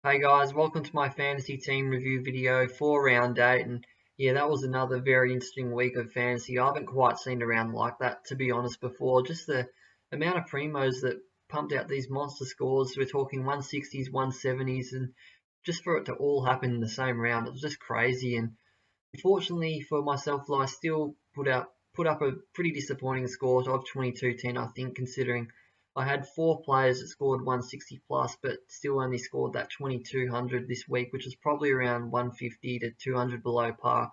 Hey guys, welcome to my fantasy team review video for round 8, and yeah, that was another very interesting week of fantasy. I haven't quite seen a round like that, to be honest, before. Just the amount of primos that pumped out these monster scores. We're talking 160s, 170s, and just for it to all happen in the same round, it was just crazy. And unfortunately for myself, I still put up a pretty disappointing score of 22-10, I think, considering I had four players that scored 160 plus, but still only scored that 2200 this week, which is probably around 150 to 200 below par.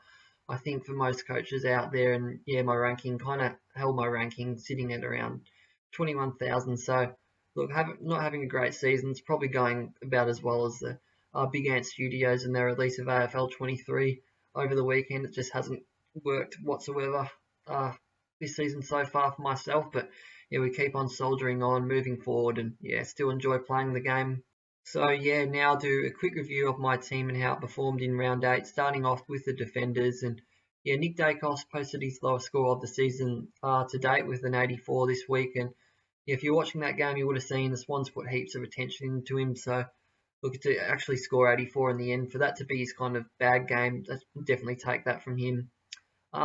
I think for most coaches out there, and yeah, my ranking kind of held my ranking sitting at around 21,000. So, look, not having a great season. It's probably going about as well as the Big Ant Studios and their release of AFL 23 over the weekend. It just hasn't worked whatsoever this season so far for myself, but yeah, we keep on soldiering on, moving forward, and yeah, still enjoy playing the game. So yeah, now I'll do a quick review of my team and how it performed in round 8, starting off with the defenders. And yeah, Nick Dacos posted his lowest score of the season to date with an 84 this week. And yeah, if you're watching that game, you would have seen the Swans put heaps of attention into him. So look, to actually score 84 in the end, for that to be his kind of bad game, definitely take that from him.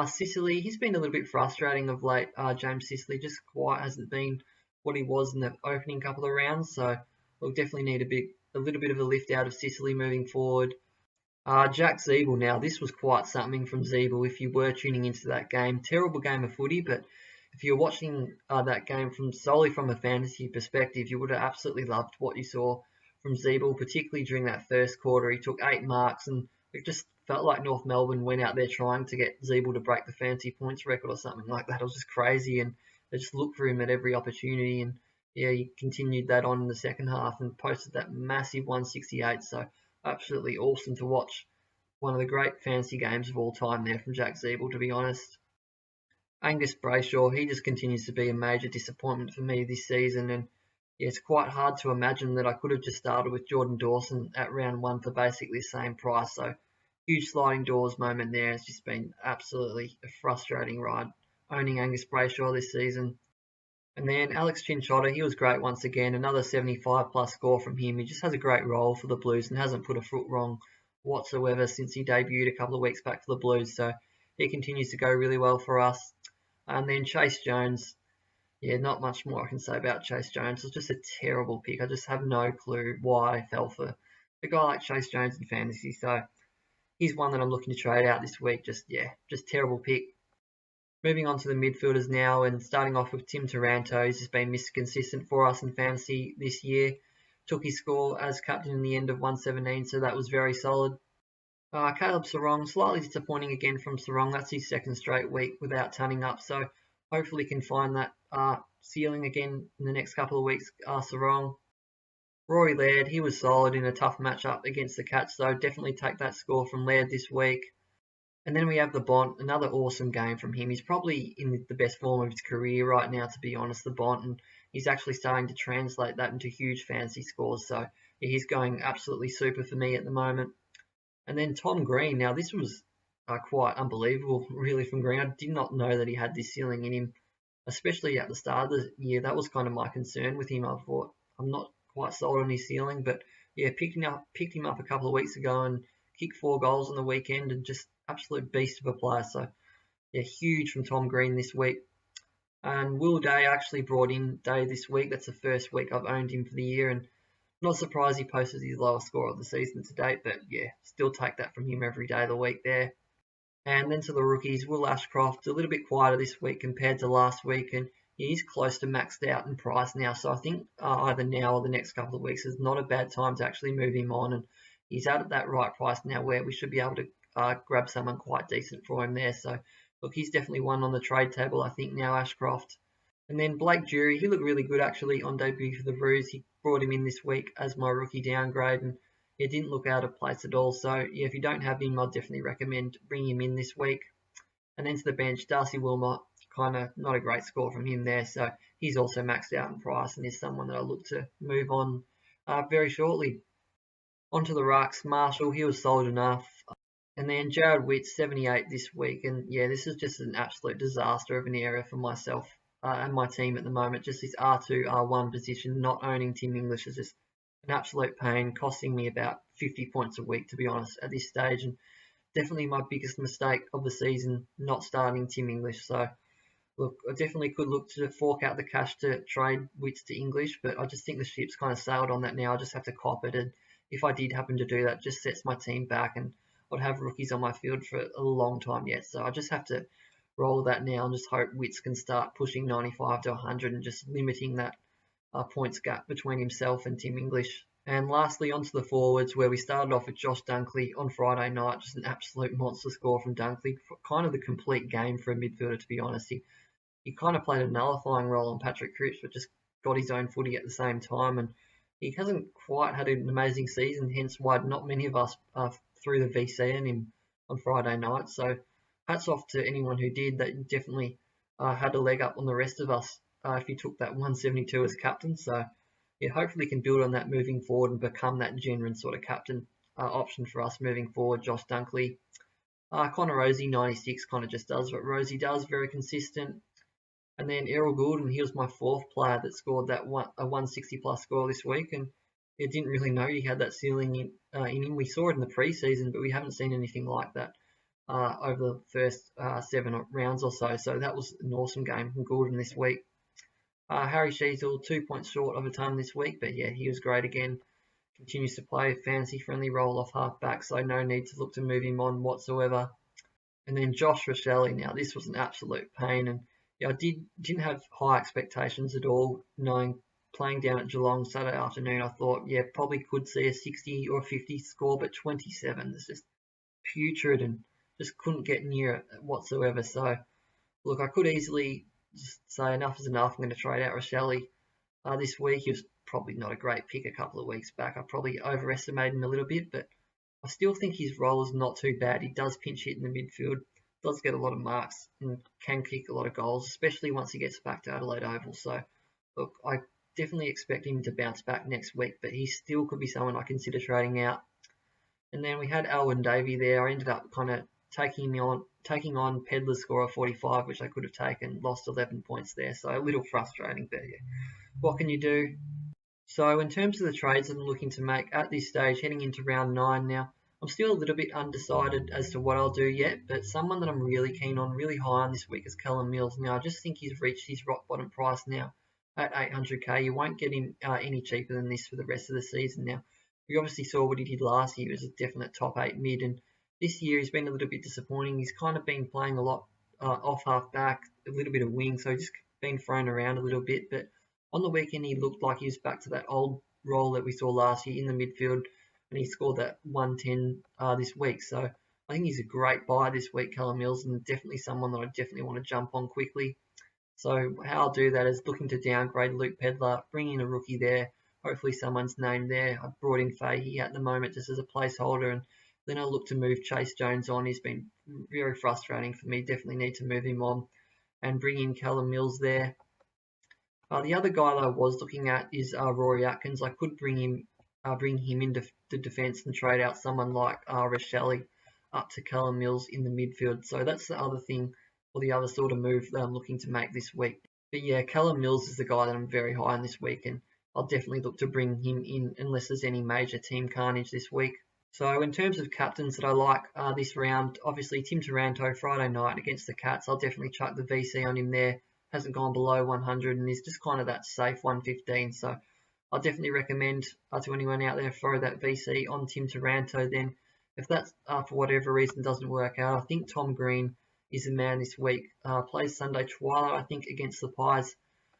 Sicily, he's been a little bit frustrating of late. James Sicily just quite hasn't been what he was in the opening couple of rounds. So we'll definitely need a little bit of a lift out of Sicily moving forward. Jack Zeeble now, this was quite something from Zeeble if you were tuning into that game. Terrible game of footy, but if you're watching that game from solely from a fantasy perspective, you would have absolutely loved what you saw from Zeeble, particularly during that first quarter. He took 8 marks, and it just felt like North Melbourne went out there trying to get Zeeble to break the fantasy points record or something like that. It was just crazy, and they just looked for him at every opportunity. And yeah, he continued that on in the second half and posted that massive 168. So absolutely awesome to watch. One of the great fantasy games of all time there from Jack Zeeble, to be honest. Angus Brayshaw, he just continues to be a major disappointment for me this season, and yeah, it's quite hard to imagine that I could have just started with Jordan Dawson at round 1 for basically the same price. So huge sliding doors moment there. It's just been absolutely a frustrating ride owning Angus Brayshaw this season. And then Alex Chinchotta, he was great once again. Another 75 plus score from him. He just has a great role for the Blues and hasn't put a foot wrong whatsoever since he debuted a couple of weeks back for the Blues. So he continues to go really well for us. And then Chase Jones. Yeah, not much more I can say about Chase Jones. It's just a terrible pick. I just have no clue why I fell for a guy like Chase Jones in fantasy. So he's one that I'm looking to trade out this week. Just terrible pick. Moving on to the midfielders now, and starting off with Tim Taranto. He's just been consistent for us in fantasy this year. Took his score as captain in the end of 117, so that was very solid. Caleb Sarong, slightly disappointing again from Sarong. That's his second straight week without turning up, so hopefully can find that ceiling again in the next couple of weeks. Sarong. Rory Laird, he was solid in a tough matchup against the Cats, so definitely take that score from Laird this week. And then we have the Bont, another awesome game from him. He's probably in the best form of his career right now, to be honest, the Bont, and he's actually starting to translate that into huge fantasy scores. So yeah, he's going absolutely super for me at the moment. And then Tom Green. Now this was quite unbelievable, really, from Green. I did not know that he had this ceiling in him, especially at the start of the year. That was kind of my concern with him. I thought I'm not quite sold on his ceiling, but yeah, picked him up a couple of weeks ago and kicked 4 goals on the weekend, and just absolute beast of a player. So yeah, huge from Tom Green this week. And Will Day, actually brought in Day this week. That's the first week I've owned him for the year, and not surprised he posted his lowest score of the season to date, but yeah, still take that from him every day of the week there. And then to the rookies, Will Ashcroft, a little bit quieter this week compared to last week, and he's close to maxed out in price now. So I think either now or the next couple of weeks is not a bad time to actually move him on, and he's out at that right price now where we should be able to grab someone quite decent for him there. So look, he's definitely one on the trade table, I think, now, Ashcroft. And then Blake Jury, he looked really good actually on debut for the Roos. He brought him in this week as my rookie downgrade, and it didn't look out of place at all. So yeah, if you don't have him, I'd definitely recommend bringing him in this week. And then to the bench, Darcy Wilmot, kind of not a great score from him there. So he's also maxed out in price and is someone that I look to move on very shortly. Onto the rucks, Marshall, he was solid enough. And then Jared Witt, 78 this week. And yeah, this is just an absolute disaster of an area for myself and my team at the moment. Just this R2, R1 position, not owning Tim English is just an absolute pain, costing me about 50 points a week, to be honest, at this stage. And definitely my biggest mistake of the season, not starting Tim English. So, look, I definitely could look to fork out the cash to trade Wits to English, but I just think the ship's kind of sailed on that now. I just have to cop it. And if I did happen to do that, it just sets my team back, and I'd have rookies on my field for a long time yet. So I just have to roll that now and just hope Wits can start pushing 95 to 100 and just limiting that points gap between himself and Tim English. And lastly, onto the forwards, where we started off with Josh Dunkley on Friday night. Just an absolute monster score from Dunkley. Kind of the complete game for a midfielder, to be honest. He kind of played a nullifying role on Patrick Cripps, but just got his own footy at the same time. And he hasn't quite had an amazing season, hence why not many of us threw the VC on him on Friday night. So hats off to anyone who did. That definitely had a leg up on the rest of us if he took that 172 as captain. So yeah, hopefully can build on that moving forward and become that genuine sort of captain option for us moving forward. Josh Dunkley. Connor Rosie, 96, kind of just does what Rosie does, very consistent. And then Errol Goulden, he was my fourth player that scored that a 160 plus score this week, and I didn't really know he had that ceiling in him. We saw it in the preseason, but we haven't seen anything like that over the first 7 rounds or so. So that was an awesome game from Goulden this week. Harry Sheezel, 2 points short of a ton this week, but yeah, he was great again. Continues to play a fancy-friendly role off half-back, so no need to look to move him on whatsoever. And then Josh Rochelle, now this was an absolute pain, and yeah, I didn't have high expectations at all, knowing playing down at Geelong Saturday afternoon. I thought, yeah, probably could see a 60 or 50 score, but 27 is just putrid and just couldn't get near it whatsoever. So, look, I could easily just say enough is enough. I'm going to trade out Rochelle this week. He was probably not a great pick a couple of weeks back. I probably overestimated him a little bit, but I still think his role is not too bad. He does pinch hit in the midfield, does get a lot of marks, and can kick a lot of goals, especially once he gets back to Adelaide Oval. So, look, I definitely expect him to bounce back next week, but he still could be someone I consider trading out. And then we had Alwyn Davey there. I ended up kind of taking on Pedlar's score of 45, which I could have taken, lost 11 points there. So a little frustrating, but yeah, what can you do? So in terms of the trades I'm looking to make at this stage, heading into round 9 now, I'm still a little bit undecided as to what I'll do yet, but someone that I'm really keen on, really high on this week is Callum Mills. Now, I just think he's reached his rock bottom price now at 800k. You won't get him any cheaper than this for the rest of the season now. We obviously saw what he did last year. He was a definite top 8 mid, and this year he's been a little bit disappointing. He's kind of been playing a lot off half back, a little bit of wing, so he's just been thrown around a little bit, but on the weekend, he looked like he was back to that old role that we saw last year in the midfield, and he scored that 110 this week. So I think he's a great buy this week, Callum Mills, and definitely someone that I definitely want to jump on quickly. So how I'll do that is looking to downgrade Luke Pedlar, bring in a rookie there. Hopefully someone's named there. I've brought in Fahey at the moment just as a placeholder, and then I'll look to move Chase Jones on. He's been very frustrating for me. Definitely need to move him on and bring in Callum Mills there. The other guy that I was looking at is Rory Atkins. I could bring him into the defence and trade out someone like Rochelle up to Callum Mills in the midfield. So that's the other thing, or the other sort of move that I'm looking to make this week. But yeah, Callum Mills is the guy that I'm very high on this week, and I'll definitely look to bring him in unless there's any major team carnage this week. So in terms of captains that I like this round, obviously Tim Taranto Friday night against the Cats. I'll definitely chuck the VC on him there. Hasn't gone below 100 and is just kind of that safe 115. So I'll definitely recommend to anyone out there throw that VC on Tim Taranto. Then if that for whatever reason doesn't work out, I think Tom Green is the man this week. Plays Sunday Twilight, I think, against the Pies.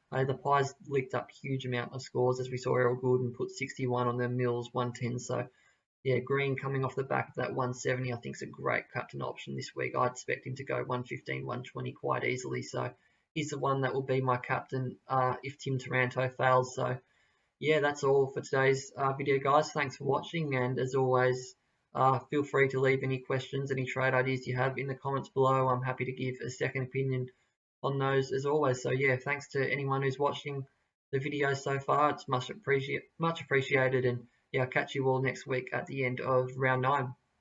The Pies licked up huge amount of scores as we saw Errol Goulden put 61 on their Mills 110. So yeah, Green coming off the back of that 170, I think is a great captain option this week. I expect him to go 115, 120 quite easily. So he's the one that will be my captain if Tim Taranto fails. So yeah, that's all for today's video, guys. Thanks for watching, and as always, feel free to leave any questions, any trade ideas you have in the comments below. I'm happy to give a second opinion on those as always. So yeah, thanks to anyone who's watching the video so far. It's much appreciated, and yeah, I'll catch you all next week at the end of round 9.